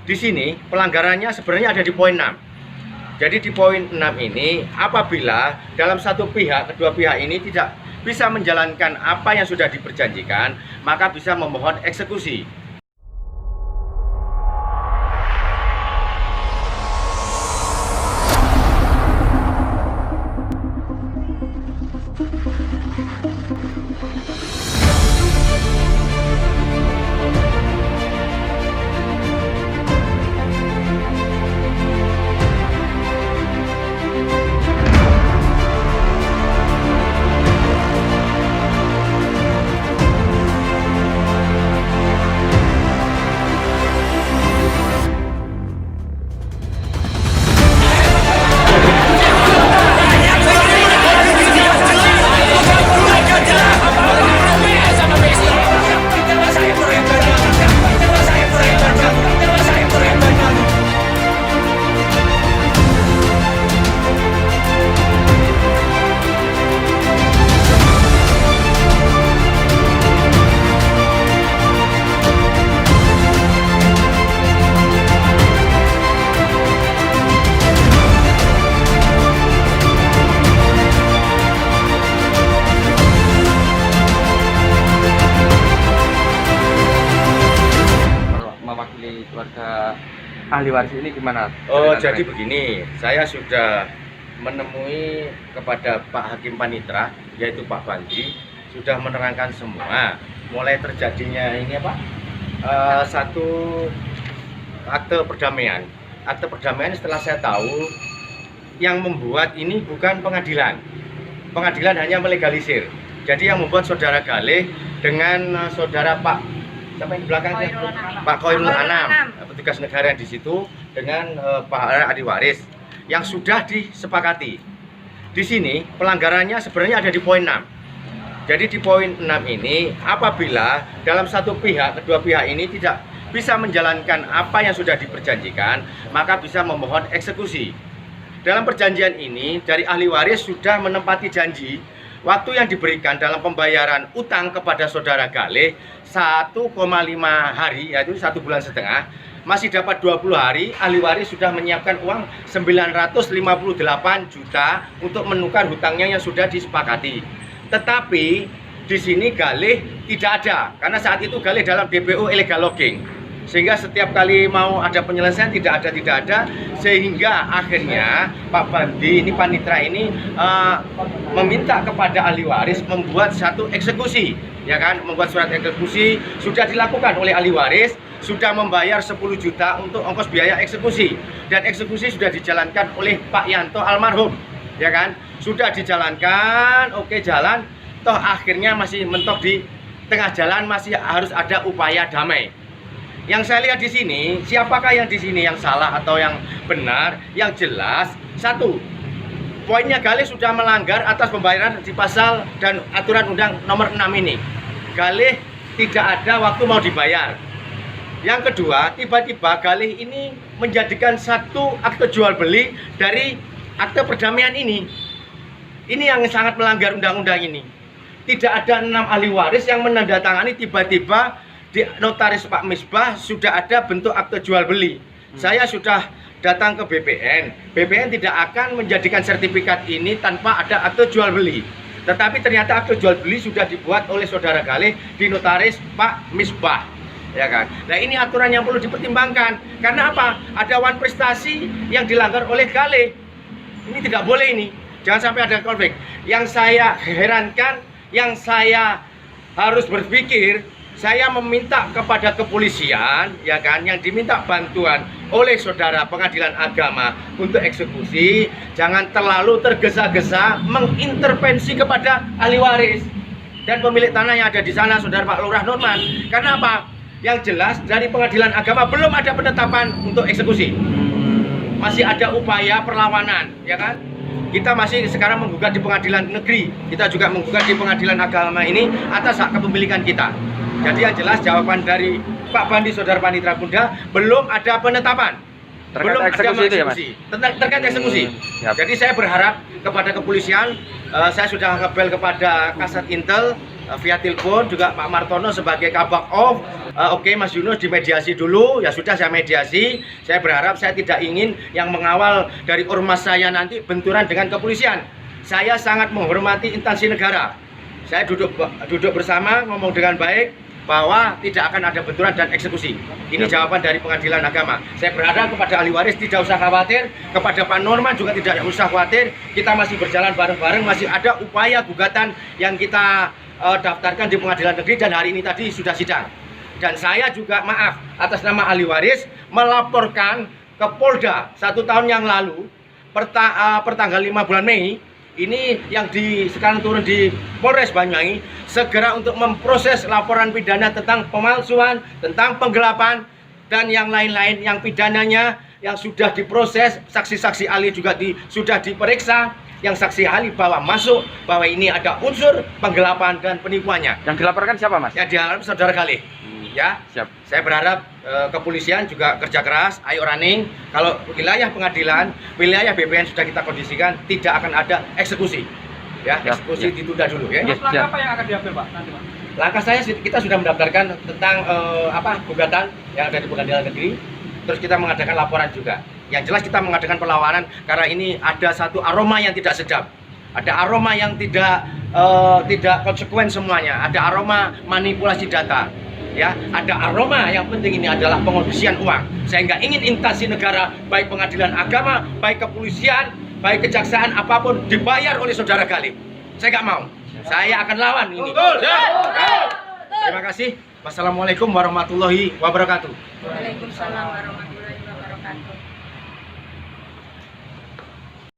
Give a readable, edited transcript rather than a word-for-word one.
Di sini pelanggarannya sebenarnya ada di poin 6. Jadi di poin 6 ini, apabila dalam satu pihak, kedua pihak ini tidak bisa menjalankan apa yang sudah diperjanjikan, maka bisa memohon eksekusi. Mewakili keluarga ahli waris ini gimana? Oh, jadi begini, saya sudah menemui kepada Pak Hakim Panitra, yaitu Pak Bandi, sudah menerangkan semua, mulai terjadinya ini apa? Satu akte perdamaian. Akte perdamaian setelah saya tahu yang membuat ini bukan pengadilan. Pengadilan hanya melegalisir. Jadi yang membuat saudara Galih dengan saudara Pak siapa yang di belakang? Pak Khoirul Anam, petugas negara yang di situ dengan Pak ahli waris yang sudah disepakati. Di sini pelanggarannya sebenarnya ada di poin 6. Jadi di poin 6 ini, apabila dalam satu pihak, kedua pihak ini tidak bisa menjalankan apa yang sudah diperjanjikan, maka bisa memohon eksekusi. Dalam perjanjian ini, dari ahli waris sudah menempati janji waktu yang diberikan dalam pembayaran utang kepada saudara Galih 1,5 hari, yaitu 1,5 bulan, masih dapat 20 hari. Ahli waris sudah menyiapkan uang 958 juta untuk menukar hutangnya yang sudah disepakati. Tetapi di sini Galih tidak ada, karena saat itu Galih dalam DPO illegal logging, sehingga setiap kali mau ada penyelesaian tidak ada, sehingga akhirnya Pak Bandi ini Panitra ini meminta kepada ahli waris membuat satu eksekusi, ya kan, membuat surat eksekusi. Sudah dilakukan oleh ahli waris, sudah membayar 10 juta untuk ongkos biaya eksekusi, dan eksekusi sudah dijalankan oleh Pak Yanto almarhum, ya kan, sudah dijalankan, oke jalan, toh akhirnya masih mentok di tengah jalan, masih harus ada upaya damai. Yang saya lihat di sini, siapakah yang di sini yang salah atau yang benar? Yang jelas, satu, poinnya Galih sudah melanggar atas pembayaran di pasal dan aturan undang nomor 6 ini. Galih tidak ada waktu mau dibayar. Yang kedua, tiba-tiba Galih ini menjadikan satu akte jual beli dari akte perdamaian ini. Ini yang sangat melanggar undang-undang ini. Tidak ada 6 ahli waris yang menandatangani, tiba-tiba di notaris Pak Misbah sudah ada bentuk akte jual beli. Saya sudah datang ke BPN. BPN tidak akan menjadikan sertifikat ini tanpa ada akte jual beli. Tetapi ternyata akte jual beli sudah dibuat oleh saudara Galih di notaris Pak Misbah, ya kan. Nah, ini aturan yang perlu dipertimbangkan. Karena apa? Ada wan prestasi yang dilanggar oleh Galih. Ini tidak boleh ini. Jangan sampai ada konflik. Yang saya herankan, yang saya harus berpikir, saya meminta kepada kepolisian, ya kan, yang diminta bantuan oleh saudara pengadilan agama untuk eksekusi, jangan terlalu tergesa-gesa mengintervensi kepada ahli waris dan pemilik tanah yang ada di sana, saudara Pak Lurah Norman. Karena apa? Yang jelas dari pengadilan agama belum ada penetapan untuk eksekusi. Masih ada upaya perlawanan, ya kan? Kita masih sekarang menggugat di pengadilan negeri, kita juga menggugat di pengadilan agama ini atas hak kepemilikan kita. Jadi yang jelas jawaban dari Pak Bandi Saudara Panitra Bunda, belum ada penetapan, belum eksekusi ada eksekusi, terkait eksekusi. Yap. Jadi saya berharap kepada kepolisian, saya sudah ngebel kepada Kasat Intel via telepon juga Pak Martono sebagai kabak off. Oke Mas Yunus dimediasi dulu, ya sudah saya mediasi. Saya berharap saya tidak ingin yang mengawal dari ormas saya nanti benturan dengan kepolisian. Saya sangat menghormati instansi negara. Saya duduk bersama ngomong dengan baik bahwa tidak akan ada benturan dan eksekusi. Ini jawaban dari Pengadilan Agama. Saya berharap kepada ahli waris tidak usah khawatir, kepada Pak Norman juga tidak usah khawatir. Kita masih berjalan bareng-bareng, masih ada upaya gugatan yang kita daftarkan di Pengadilan Negeri dan hari ini tadi sudah sidang. Dan saya juga maaf atas nama ahli waris melaporkan ke Polda 1 tahun yang lalu pertanggal 5 bulan Mei. Ini yang sekarang turun di Polres Banyuwangi segera untuk memproses laporan pidana tentang pemalsuan, tentang penggelapan dan yang lain-lain yang pidananya yang sudah diproses, saksi-saksi ahli juga sudah diperiksa, yang saksi ahli masuk bahwa ini ada unsur penggelapan dan penipuannya. Yang dilaporkan siapa, Mas? Ya dilaporkan saudara Galih. Ya, siap. Saya berharap kepolisian juga kerja keras, ayo running. Kalau wilayah pengadilan, wilayah BPN sudah kita kondisikan tidak akan ada eksekusi. Ya, eksekusi ditunda dulu ya. Langkah apa yang akan diambil Pak nanti Pak? Langkah saya kita sudah mendaftarkan tentang gugatan yang ada di Pengadilan Negeri. Terus kita mengadakan laporan juga. Yang jelas kita mengadakan perlawanan karena ini ada satu aroma yang tidak sedap. Ada aroma yang tidak konsekuen semuanya. Ada aroma manipulasi data. Ya, ada aroma yang penting ini adalah pengondisian uang. Saya nggak ingin instansi negara, baik Pengadilan Agama, baik kepolisian, baik kejaksaan, apapun dibayar oleh saudara Galih. Saya nggak mau. Saya akan lawan ini. Terima kasih. Wassalamualaikum warahmatullahi wabarakatuh. Waalaikumsalam warahmatullahi wabarakatuh.